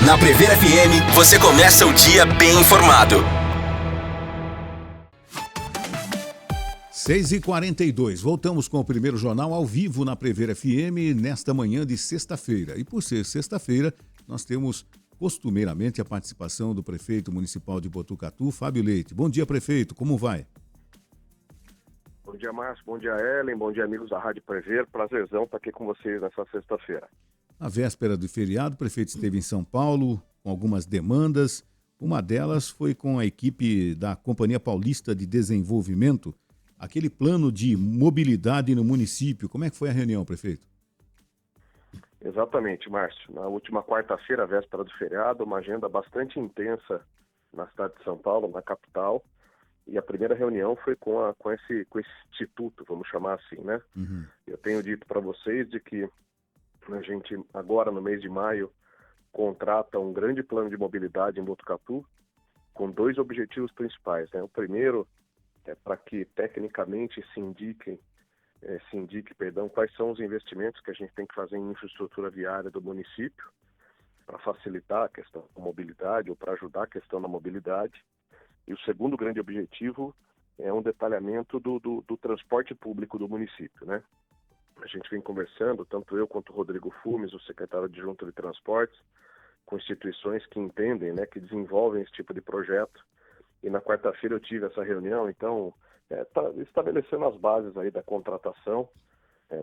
Na Prever FM, você começa o dia bem informado. 6h42, voltamos com o primeiro jornal ao vivo na Prever FM nesta manhã de sexta-feira. E por ser sexta-feira, nós temos costumeiramente a participação do prefeito municipal de Botucatu, Fábio Leite. Bom dia, prefeito, como vai? Bom dia, Márcio. Bom dia, Ellen. Bom dia, amigos da Rádio Prever. Prazerzão estar aqui com vocês nessa sexta-feira. Na véspera do feriado, o prefeito esteve em São Paulo com algumas demandas. Uma delas foi com a equipe da Companhia Paulista de Desenvolvimento, aquele plano de mobilidade no município. Como é que foi a reunião, prefeito? Exatamente, Márcio. Na última quarta-feira, véspera do feriado, uma agenda bastante intensa na cidade de São Paulo, na capital. E a primeira reunião foi com esse instituto, vamos chamar assim, né? Uhum. Eu tenho dito para vocês de que a gente, agora no mês de maio, contrata um grande plano de mobilidade em Botucatu com dois objetivos principais, né? O primeiro é para que tecnicamente se indique quais são os investimentos que a gente tem que fazer em infraestrutura viária do município para facilitar a questão da mobilidade ou para ajudar a questão da mobilidade. E o segundo grande objetivo é um detalhamento do transporte público do município, né? A gente vem conversando, tanto eu quanto o Rodrigo Fumes, o secretário adjunto de Transportes, com instituições que entendem, né, que desenvolvem esse tipo de projeto. E na quarta-feira eu tive essa reunião, então, estabelecendo as bases aí da contratação.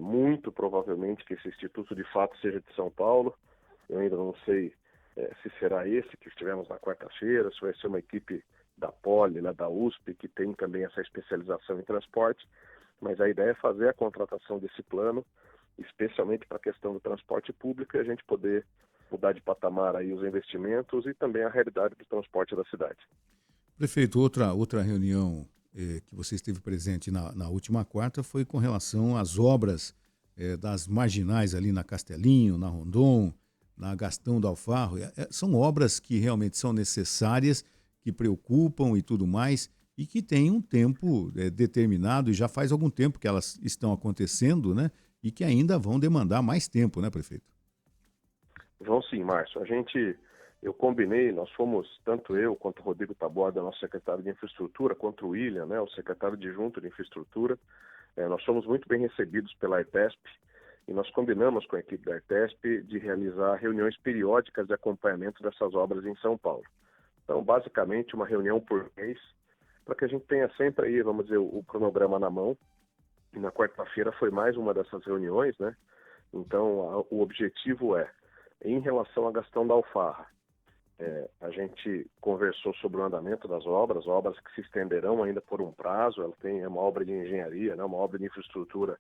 Muito provavelmente que esse instituto de fato seja de São Paulo. Eu ainda não sei se será esse que estivemos na quarta-feira, se vai ser uma equipe da Poli, lá da USP, que tem também essa especialização em transporte. Mas a ideia é fazer a contratação desse plano, especialmente para a questão do transporte público, e a gente poder mudar de patamar aí os investimentos e também a realidade do transporte da cidade. Prefeito, outra reunião que você esteve presente na última quarta foi com relação às obras das marginais ali na Castelinho, na Rondon, na Gastão do Alfarro. São obras que realmente são necessárias, que preocupam e tudo mais, e que têm um tempo determinado, e já faz algum tempo que elas estão acontecendo, né? E que ainda vão demandar mais tempo, né, prefeito? Vão sim, Márcio. Eu combinei, nós fomos, tanto eu quanto o Rodrigo Taborda, nosso secretário de Infraestrutura, quanto o William, né, o secretário adjunto de Infraestrutura, nós fomos muito bem recebidos pela Artesp e nós combinamos com a equipe da Artesp de realizar reuniões periódicas de acompanhamento dessas obras em São Paulo. Então, basicamente, uma reunião por mês, para que a gente tenha sempre aí, vamos dizer, o cronograma na mão. E na quarta-feira foi mais uma dessas reuniões, né? Então, o objetivo em relação à Gastão da Alfarra, a gente conversou sobre o andamento das obras que se estenderão ainda por um prazo. É uma obra de engenharia, né? Uma obra de infraestrutura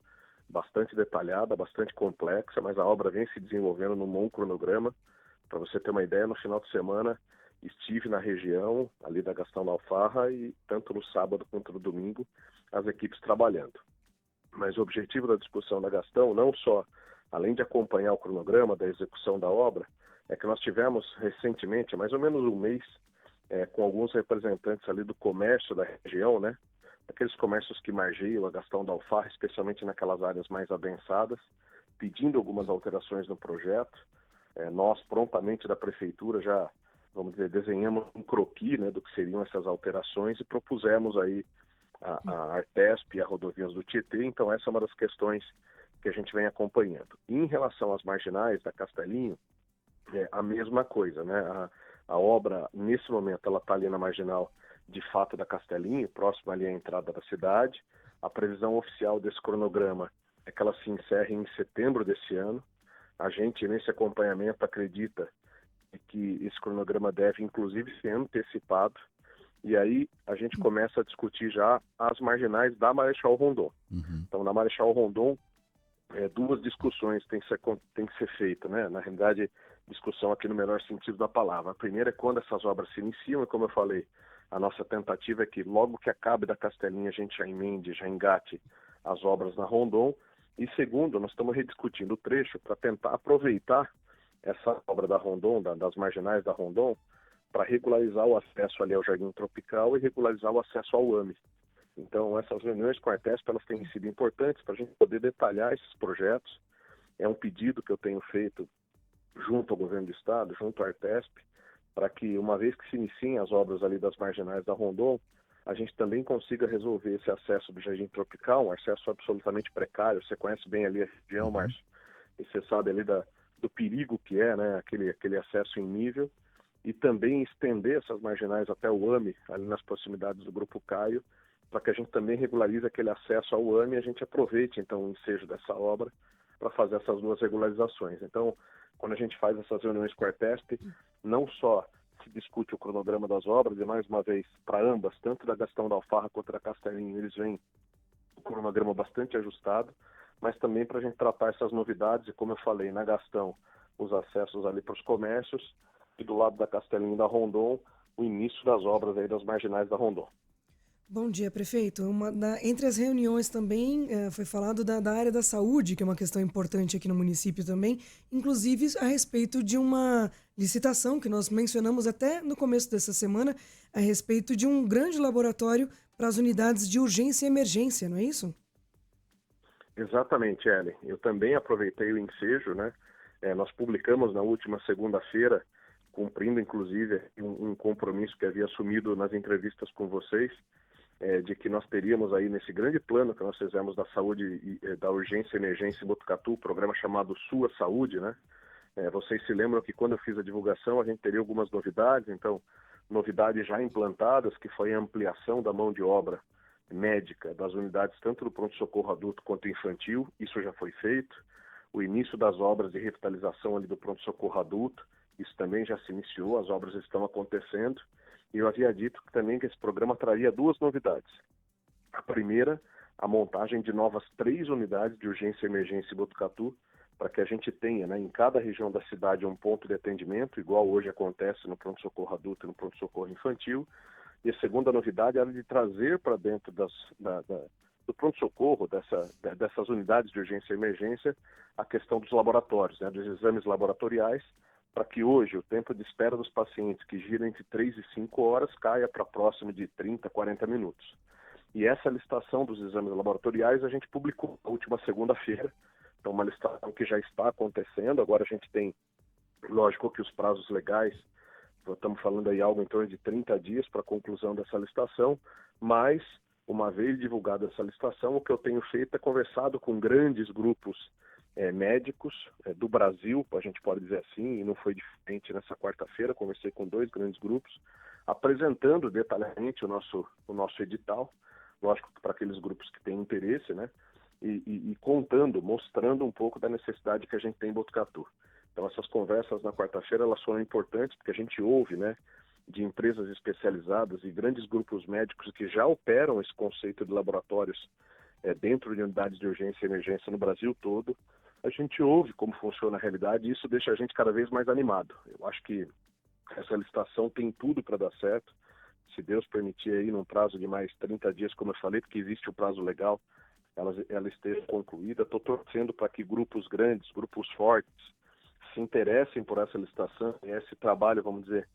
bastante detalhada, bastante complexa, mas a obra vem se desenvolvendo num bom cronograma. Para você ter uma ideia, no final de semana estive na região ali da Gastão da Alfarra e tanto no sábado quanto no domingo as equipes trabalhando. Mas o objetivo da discussão da Gastão, não só além de acompanhar o cronograma da execução da obra, é que nós tivemos recentemente, há mais ou menos um mês, com alguns representantes ali do comércio da região, né? Aqueles comércios que margeiam a Gastão da Alfarra, especialmente naquelas áreas mais adensadas, pedindo algumas alterações no projeto. Nós, prontamente da prefeitura, já, vamos dizer, desenhamos um croquis, né, do que seriam essas alterações e propusemos aí a Artesp e a Rodovias do Tietê. Então essa é uma das questões que a gente vem acompanhando. E em relação às marginais da Castelinho, a mesma coisa, né? A obra, nesse momento, ela está ali na marginal de fato da Castelinho, próxima ali à entrada da cidade. A previsão oficial desse cronograma é que ela se encerre em setembro desse ano. A gente, nesse acompanhamento, acredita que esse cronograma deve, inclusive, ser antecipado. E aí a gente começa a discutir já as marginais da Marechal Rondon. Uhum. Então, na Marechal Rondon, duas discussões têm que ser feitas, né? Na realidade, discussão aqui no melhor sentido da palavra. A primeira é quando essas obras se iniciam, e como eu falei, a nossa tentativa é que logo que acabe da Castelinha a gente já emende, já engate as obras na Rondon. E segundo, nós estamos rediscutindo o trecho para tentar aproveitar essa obra da Rondon, das marginais da Rondon, para regularizar o acesso ali ao Jardim Tropical e regularizar o acesso ao AME. Então, essas reuniões com a Artesp, elas têm sido importantes para a gente poder detalhar esses projetos. É um pedido que eu tenho feito junto ao governo do estado, junto à Artesp, para que, uma vez que se iniciem as obras ali das marginais da Rondon, a gente também consiga resolver esse acesso do Jardim Tropical, um acesso absolutamente precário. Você conhece bem ali a região, Márcio, e você sabe ali do perigo que é, né, aquele acesso em nível, e também estender essas marginais até o AME, ali nas proximidades do Grupo Caio, para que a gente também regularize aquele acesso ao AME e a gente aproveite, então, o ensejo dessa obra para fazer essas duas regularizações. Então, quando a gente faz essas reuniões com a Artesp, não só se discute o cronograma das obras, e mais uma vez, para ambas, tanto da Gastão da Alfarra quanto da Castelinho, eles vêm com um cronograma bastante ajustado, mas também para a gente tratar essas novidades, e como eu falei, na Gastão, os acessos ali para os comércios, e do lado da Castelinho e da Rondon, o início das obras aí das marginais da Rondon. Bom dia, prefeito. Entre as reuniões também foi falado da área da saúde, que é uma questão importante aqui no município também, inclusive a respeito de uma licitação que nós mencionamos até no começo dessa semana, a respeito de um grande laboratório para as unidades de urgência e emergência, não é isso? Exatamente, Ellen. Eu também aproveitei o ensejo, né? Nós publicamos na última segunda-feira, cumprindo inclusive um compromisso que havia assumido nas entrevistas com vocês, de que nós teríamos aí nesse grande plano que nós fizemos da saúde e da urgência e emergência em Botucatu, um programa chamado Sua Saúde, né? Vocês se lembram que quando eu fiz a divulgação a gente teria algumas novidades, então novidades já implantadas, que foi a ampliação da mão de obra médica das unidades tanto do pronto-socorro adulto quanto infantil, isso já foi feito, o início das obras de revitalização ali do pronto-socorro adulto, isso também já se iniciou, as obras estão acontecendo, e eu havia dito também que esse programa traria duas novidades. A primeira, a montagem de novas 3 unidades de urgência e emergência em Botucatu, para que a gente tenha, né, em cada região da cidade um ponto de atendimento, igual hoje acontece no pronto-socorro adulto e no pronto-socorro infantil. E a segunda novidade era de trazer para dentro do pronto-socorro, dessas unidades de urgência e emergência, a questão dos laboratórios, né, dos exames laboratoriais, para que hoje o tempo de espera dos pacientes, que gira entre 3 e 5 horas, caia para próximo de 30, 40 minutos. E essa licitação dos exames laboratoriais a gente publicou na última segunda-feira. Então, uma licitação que já está acontecendo. Agora a gente tem, lógico que os prazos legais, estamos falando aí algo em torno de 30 dias para a conclusão dessa licitação, mas, uma vez divulgada essa licitação, o que eu tenho feito é conversado com grandes grupos médicos do Brasil, a gente pode dizer assim, e não foi diferente nessa quarta-feira, conversei com 2 grandes grupos, apresentando detalhadamente o nosso edital, lógico que para aqueles grupos que têm interesse, né, e mostrando um pouco da necessidade que a gente tem em Botucatu. Então essas conversas na quarta-feira, elas foram importantes, porque a gente ouve, né, de empresas especializadas e grandes grupos médicos que já operam esse conceito de laboratórios dentro de unidades de urgência e emergência no Brasil todo. A gente ouve como funciona a realidade e isso deixa a gente cada vez mais animado. Eu acho que essa licitação tem tudo para dar certo. Se Deus permitir aí, num prazo de mais 30 dias, como eu falei, porque existe o prazo legal, ela esteja concluída. Estou torcendo para que grupos grandes, grupos fortes, se interessem por essa licitação, e esse trabalho, vamos dizer,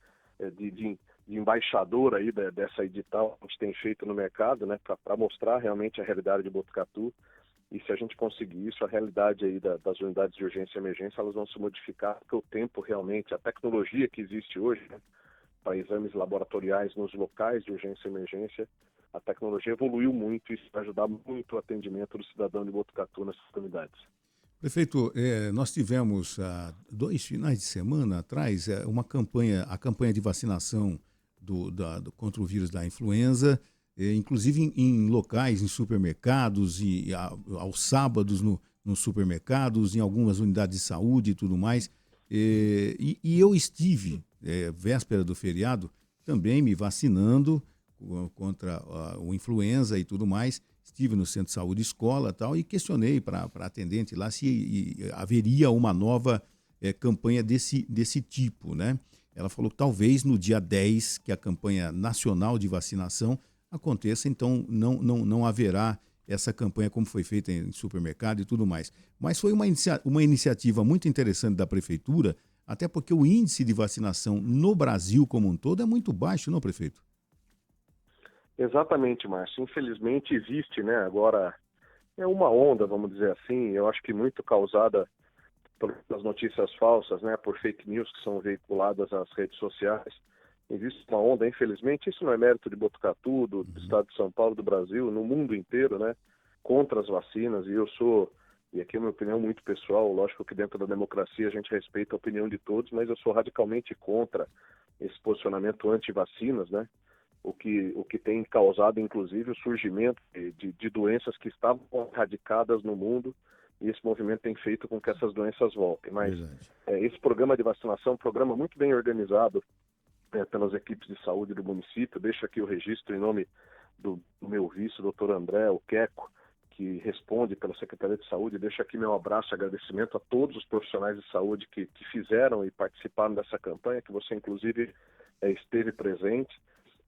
de embaixador aí dessa edital que a gente tem feito no mercado, né, para mostrar realmente a realidade de Botucatu. E se a gente conseguir isso, a realidade aí das unidades de urgência e emergência, elas vão se modificar, porque o tempo realmente, a tecnologia que existe hoje, né, para exames laboratoriais nos locais de urgência e emergência, a tecnologia evoluiu muito e isso vai ajudar muito o atendimento do cidadão de Botucatu nessas unidades. Prefeito, nós tivemos há 2 finais de semana atrás a campanha de vacinação contra o vírus da influenza, inclusive em locais, em supermercados e aos sábados nos supermercados, em algumas unidades de saúde e tudo mais. E eu estive, véspera do feriado, também me vacinando contra o influenza e tudo mais. Estive no Centro de Saúde Escola tal, e questionei para a atendente lá se haveria uma nova campanha desse tipo, né? Ela falou que talvez no dia 10, que é a campanha nacional de vacinação, aconteça, então não haverá essa campanha como foi feita em supermercado e tudo mais. Mas foi uma iniciativa muito interessante da Prefeitura, até porque o índice de vacinação no Brasil como um todo é muito baixo, não, prefeito? Exatamente, Márcio. Infelizmente existe, né, agora uma onda, vamos dizer assim, eu acho que muito causada pelas notícias falsas, né, por fake news que são veiculadas nas redes sociais. Existe uma onda, infelizmente, isso não é mérito de Botucatu, do estado de São Paulo, do Brasil, no mundo inteiro, né, contra as vacinas, e aqui é uma opinião muito pessoal, lógico que dentro da democracia a gente respeita a opinião de todos, mas eu sou radicalmente contra esse posicionamento anti-vacinas, né, o que tem causado, inclusive, o surgimento de doenças que estavam erradicadas no mundo, e esse movimento tem feito com que essas doenças voltem. Mas esse programa de vacinação é um programa muito bem organizado pelas equipes de saúde do município. Deixo aqui o registro em nome do meu vice, doutor André, o Queco, que responde pela Secretaria de Saúde. Deixo aqui meu abraço e agradecimento a todos os profissionais de saúde que fizeram e participaram dessa campanha, que você, inclusive, esteve presente.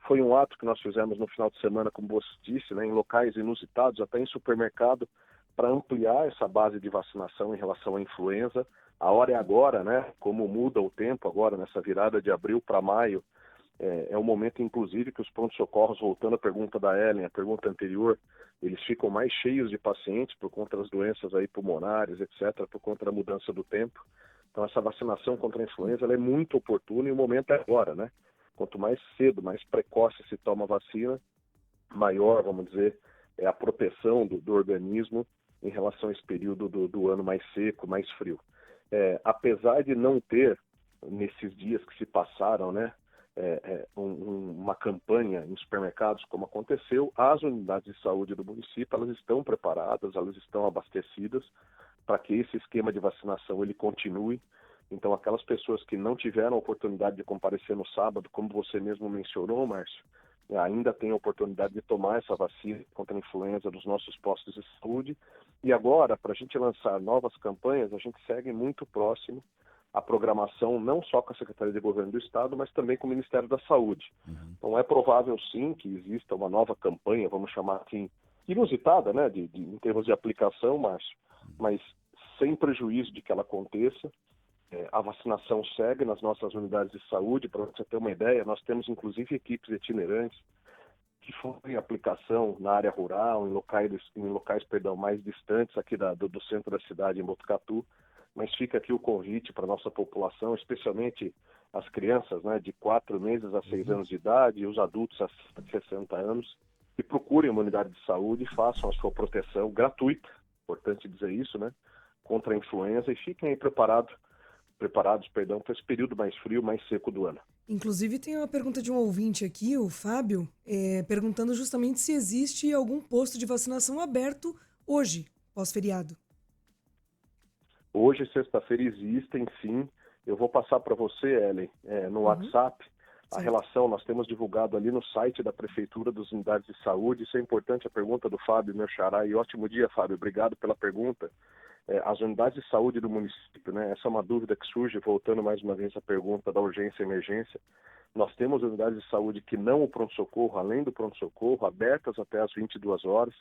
Foi um ato que nós fizemos no final de semana, como você disse, né, em locais inusitados, até em supermercado, para ampliar essa base de vacinação em relação à influenza. A hora é agora, né? Como muda o tempo agora, nessa virada de abril para maio, é o momento, inclusive, que os pronto-socorros, voltando à pergunta da Ellen, a pergunta anterior, eles ficam mais cheios de pacientes por conta das doenças aí pulmonares, etc., por conta da mudança do tempo. Então, essa vacinação contra a influenza ela é muito oportuna e o momento é agora, né? Quanto mais cedo, mais precoce se toma a vacina, maior, vamos dizer, é a proteção do organismo em relação a esse período do ano mais seco, mais frio. Apesar de não ter, nesses dias que se passaram, né, uma campanha em supermercados como aconteceu, as unidades de saúde do município elas estão preparadas, elas estão abastecidas para que esse esquema de vacinação ele continue. Então, aquelas pessoas que não tiveram a oportunidade de comparecer no sábado, como você mesmo mencionou, Márcio, ainda tem a oportunidade de tomar essa vacina contra a influenza dos nossos postos de saúde. E agora, para a gente lançar novas campanhas, a gente segue muito próximo a programação, não só com a Secretaria de Governo do Estado, mas também com o Ministério da Saúde. Então, é provável, sim, que exista uma nova campanha, vamos chamar assim, inusitada, né, em termos de aplicação, Márcio, mas sem prejuízo de que ela aconteça. A vacinação segue nas nossas unidades de saúde. Para você ter uma ideia, nós temos inclusive equipes itinerantes que fazem aplicação na área rural, em locais mais distantes aqui do centro da cidade, em Botucatu. Mas fica aqui o convite para a nossa população, especialmente as crianças, né, de 4 meses a 6 anos de idade e os adultos acima de 60 anos, que procurem uma unidade de saúde e façam a sua proteção gratuita, importante dizer isso, né, contra a influenza, e fiquem aí preparados para esse período mais frio, mais seco do ano. Inclusive tem uma pergunta de um ouvinte aqui, o Fábio, perguntando justamente se existe algum posto de vacinação aberto hoje, pós-feriado. Hoje, sexta-feira, existem sim. Eu vou passar para você, Ellen, no WhatsApp, a relação, nós temos divulgado ali no site da Prefeitura das Unidades de Saúde. Isso é importante, a pergunta do Fábio, meu xará, e ótimo dia, Fábio, obrigado pela pergunta. As unidades de saúde do município, né? Essa é uma dúvida que surge, voltando mais uma vez à pergunta da urgência e emergência. Nós temos unidades de saúde que não o pronto-socorro, além do pronto-socorro, abertas até às 22 horas.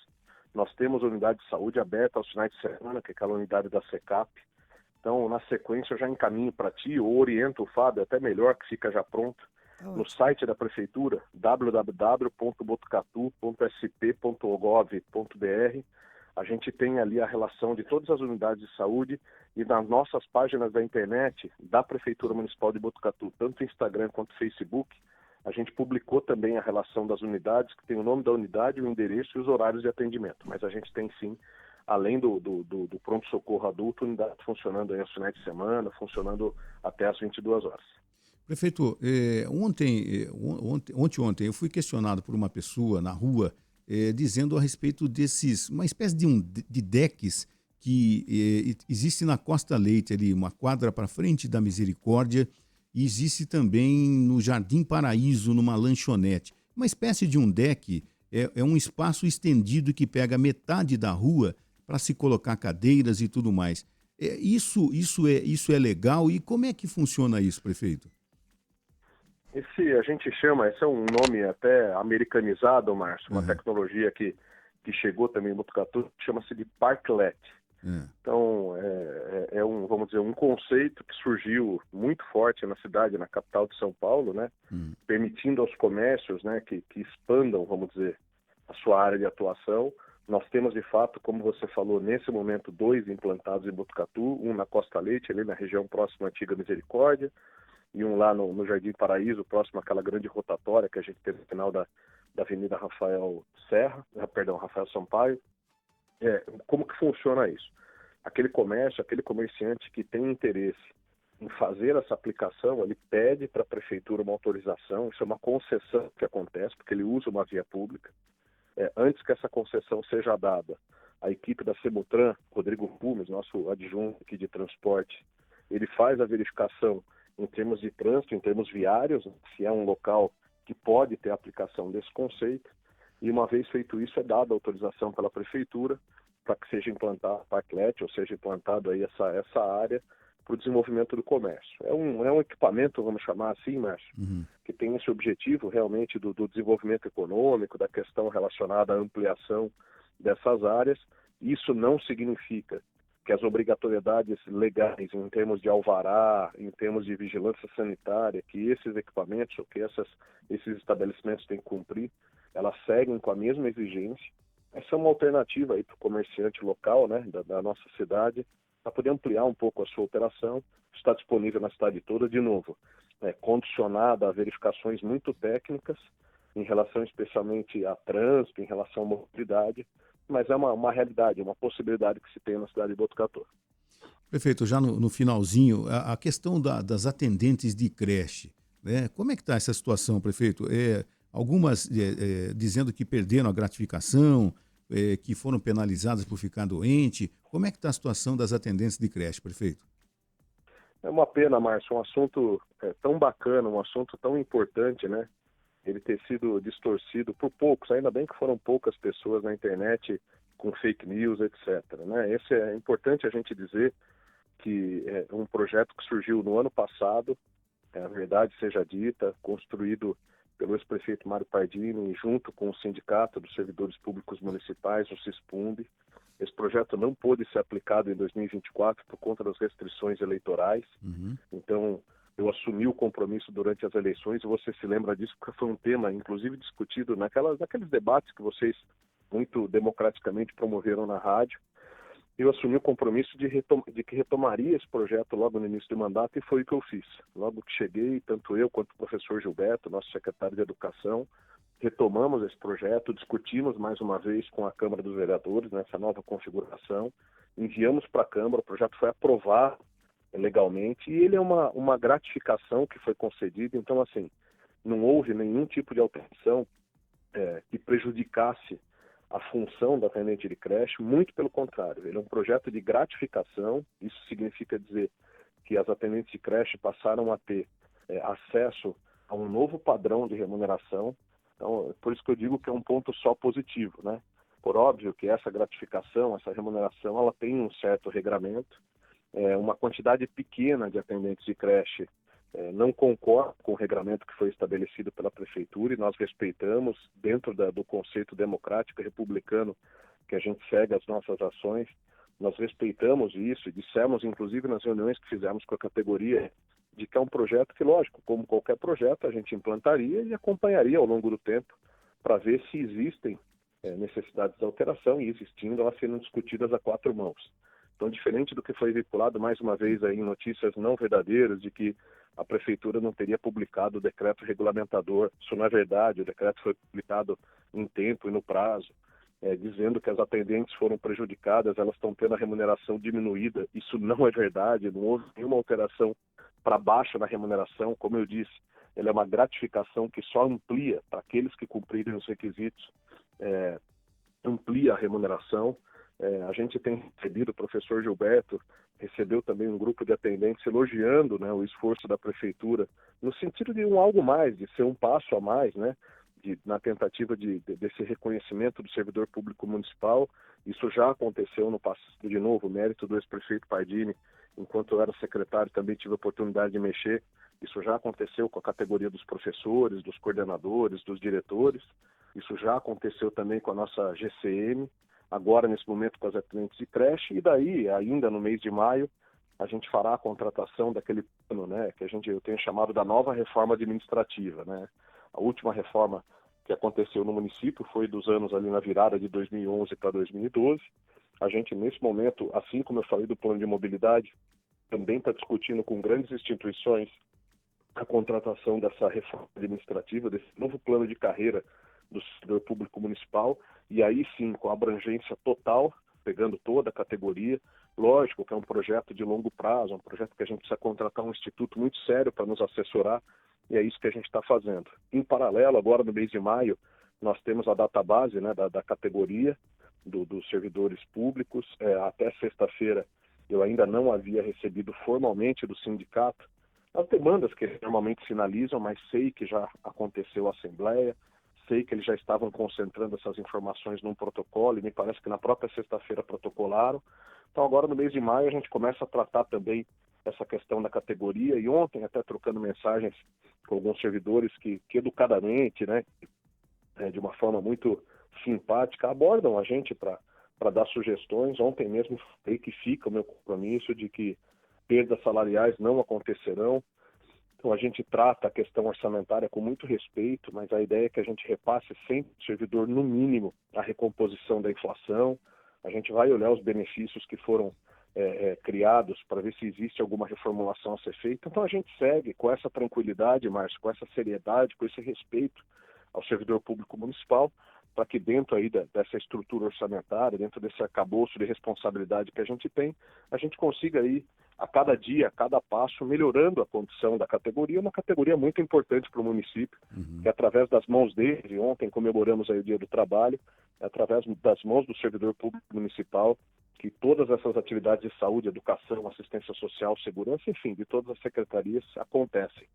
Nós temos unidade de saúde aberta aos finais de semana, que é aquela unidade da SECAP. Então, na sequência, eu já encaminho para ti, ou oriento o Fábio, até melhor, que fica já pronto, no site da Prefeitura, www.botucatu.sp.gov.br. A gente tem ali a relação de todas as unidades de saúde e nas nossas páginas da internet da Prefeitura Municipal de Botucatu, tanto Instagram quanto Facebook, a gente publicou também a relação das unidades, que tem o nome da unidade, o endereço e os horários de atendimento. Mas a gente tem sim, além do pronto-socorro adulto, unidade funcionando aí aos finais de semana, funcionando até às 22 horas. Prefeito, ontem eu fui questionado por uma pessoa na rua dizendo a respeito uma espécie de decks que existe na Costa Leite ali, uma quadra para frente da Misericórdia, e existe também no Jardim Paraíso, numa lanchonete. Uma espécie de um deck, é um espaço estendido que pega metade da rua para se colocar cadeiras e tudo mais. Isso é legal, e como é que funciona isso, prefeito? Esse é um nome até americanizado, Márcio, uma tecnologia que chegou também em Botucatu, chama-se de Parklet. Então, vamos dizer, um conceito que surgiu muito forte na cidade, na capital de São Paulo, né, permitindo aos comércios, né, que expandam, vamos dizer, a sua área de atuação, Nós temos, de fato, como você falou, nesse momento, 2 implantados em Botucatu, um na Costa Leite, ali na região próxima à Antiga Misericórdia, e um lá no Jardim Paraíso, próximo àquela grande rotatória que a gente tem no final da Avenida Rafael Sampaio. Como que funciona isso? Aquele comércio, aquele comerciante que tem interesse em fazer essa aplicação, ele pede para a prefeitura uma autorização, isso é uma concessão que acontece, porque ele usa uma via pública. Antes que essa concessão seja dada, a equipe da Semutran, Rodrigo Pumes, nosso adjunto aqui de transporte, ele faz a verificação em termos de trânsito, em termos viários, se é um local que pode ter aplicação desse conceito, e uma vez feito isso, é dada a autorização pela prefeitura para que seja implantado parklet, ou seja implantado aí essa área para o desenvolvimento do comércio. É um equipamento, vamos chamar assim, Márcio, que tem esse objetivo realmente do desenvolvimento econômico, da questão relacionada à ampliação dessas áreas. Isso não significa que as obrigatoriedades legais em termos de alvará, em termos de vigilância sanitária, que esses equipamentos ou que esses estabelecimentos têm que cumprir, elas seguem com a mesma exigência. Essa é uma alternativa aí para o comerciante local, né, da nossa cidade, para poder ampliar um pouco a sua operação. Está disponível na cidade toda, de novo, condicionada a verificações muito técnicas, em relação especialmente a trânsito, em relação à mobilidade, mas é uma realidade, uma possibilidade que se tem na cidade de Botucatu. Prefeito, já no finalzinho, a questão das atendentes de creche, né? Como é que está essa situação, prefeito? Algumas dizendo que perderam a gratificação, que foram penalizadas por ficar doente. Como é que está a situação das atendentes de creche, prefeito? É uma pena, Márcio, um assunto tão bacana, um assunto tão importante, né? Ele ter sido distorcido por poucos, ainda bem que foram poucas pessoas na internet com fake news, etc. Né? Esse é importante a gente dizer que é um projeto que surgiu no ano passado, a verdade seja dita, construído pelo ex-prefeito Mário Pardini, junto com o Sindicato dos Servidores Públicos Municipais, o SISPUMB. Esse projeto não pôde ser aplicado em 2024 por conta das restrições eleitorais. Então, eu assumi o compromisso durante as eleições, e você se lembra disso, porque foi um tema, inclusive, discutido naqueles debates que vocês muito democraticamente promoveram na rádio. Eu assumi o compromisso de que retomaria esse projeto logo no início do mandato, e foi o que eu fiz. Logo que cheguei, tanto eu quanto o professor Gilberto, nosso secretário de Educação, retomamos esse projeto, discutimos mais uma vez com a Câmara dos Vereadores nessa nova configuração, enviamos para a Câmara, o projeto foi aprovado legalmente, e ele é uma gratificação que foi concedida. Então, assim, não houve nenhum tipo de alteração que prejudicasse a função da atendente de creche, muito pelo contrário, ele é um projeto de gratificação. Isso significa dizer que as atendentes de creche passaram a ter acesso a um novo padrão de remuneração. Então, por isso que eu digo que é um ponto só positivo, né? Por óbvio que essa gratificação, essa remuneração, ela tem um certo regramento. Uma quantidade pequena de atendentes de creche não concorda com o regramento que foi estabelecido pela prefeitura, e nós respeitamos, dentro do conceito democrático e republicano que a gente segue as nossas ações, nós respeitamos isso e dissemos, inclusive nas reuniões que fizemos com a categoria, de que é um projeto que, lógico, como qualquer projeto, a gente implantaria e acompanharia ao longo do tempo para ver se existem necessidades de alteração, e existindo, elas sendo discutidas a 4 mãos. Então, diferente do que foi veiculado mais uma vez aí em notícias não verdadeiras, de que a prefeitura não teria publicado o decreto regulamentador, isso não é verdade. O decreto foi publicado em tempo e no prazo, dizendo que as atendentes foram prejudicadas, elas estão tendo a remuneração diminuída. Isso não é verdade, não houve nenhuma alteração para baixo na remuneração. Como eu disse, ela é uma gratificação que só amplia para aqueles que cumprirem os requisitos, amplia a remuneração. A gente tem recebido, o professor Gilberto recebeu também um grupo de atendentes elogiando, né, o esforço da prefeitura, no sentido de algo mais, de ser um passo a mais, né, na tentativa desse reconhecimento do servidor público municipal. Isso já aconteceu no passado, de novo, mérito do ex-prefeito Pardini. Enquanto eu era secretário, também tive a oportunidade de mexer. Isso já aconteceu com a categoria dos professores, dos coordenadores, dos diretores. Isso já aconteceu também com a nossa GCM. Agora, nesse momento, com as atendentes de creche, e daí, ainda no mês de maio, a gente fará a contratação daquele plano, né, que eu tenho chamado da nova reforma administrativa, né? A última reforma que aconteceu no município, foi dos anos ali na virada de 2011 para 2012. A gente, nesse momento, assim como eu falei do plano de mobilidade, também está discutindo com grandes instituições a contratação dessa reforma administrativa, desse novo plano de carreira do servidor público municipal, e aí sim, com a abrangência total, pegando toda a categoria. Lógico que é um projeto de longo prazo, um projeto que a gente precisa contratar um instituto muito sério para nos assessorar, e é isso que a gente está fazendo. Em paralelo, agora no mês de maio, nós temos a database, né, da categoria dos servidores públicos. Até sexta-feira eu ainda não havia recebido formalmente do sindicato as demandas que eles normalmente sinalizam, mas sei que já aconteceu a assembleia, sei que eles já estavam concentrando essas informações num protocolo, e me parece que na própria sexta-feira protocolaram. Então agora no mês de maio a gente começa a tratar também essa questão da categoria, e ontem até trocando mensagens com alguns servidores que educadamente, né, de uma forma muito simpática, abordam a gente para dar sugestões. Ontem mesmo falei que fica o meu compromisso de que perdas salariais não acontecerão. Então a gente trata a questão orçamentária com muito respeito, mas a ideia é que a gente repasse sempre ao servidor, no mínimo, a recomposição da inflação. A gente vai olhar os benefícios que foram criados para ver se existe alguma reformulação a ser feita. Então a gente segue com essa tranquilidade, Márcio, com essa seriedade, com esse respeito ao servidor público municipal, para que dentro aí dessa estrutura orçamentária, dentro desse arcabouço de responsabilidade que a gente tem, a gente consiga aí, a cada dia, a cada passo, melhorando a condição da categoria, uma categoria muito importante para o município, que através das mãos dele, e ontem comemoramos aí o Dia do Trabalho, através das mãos do servidor público municipal, que todas essas atividades de saúde, educação, assistência social, segurança, enfim, de todas as secretarias acontecem.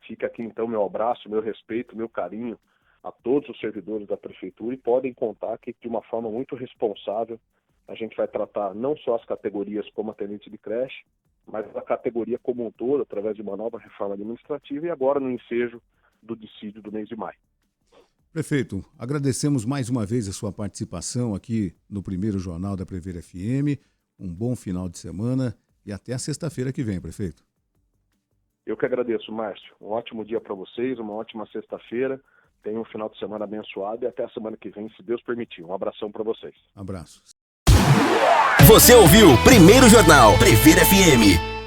Fica aqui então meu abraço, meu respeito, meu carinho a todos os servidores da prefeitura, e podem contar que de uma forma muito responsável a gente vai tratar não só as categorias como atendente de creche, mas a categoria como um todo, através de uma nova reforma administrativa, e agora no ensejo do dissídio do mês de maio. Prefeito, agradecemos mais uma vez a sua participação aqui no primeiro Jornal da Prever FM. Um bom final de semana e até a sexta-feira que vem, prefeito. Eu que agradeço, Márcio. Um ótimo dia para vocês, uma ótima sexta-feira. Tenham um final de semana abençoado e até a semana que vem, se Deus permitir. Um abração para vocês. Abraço. Você ouviu Primeiro Jornal Prever FM.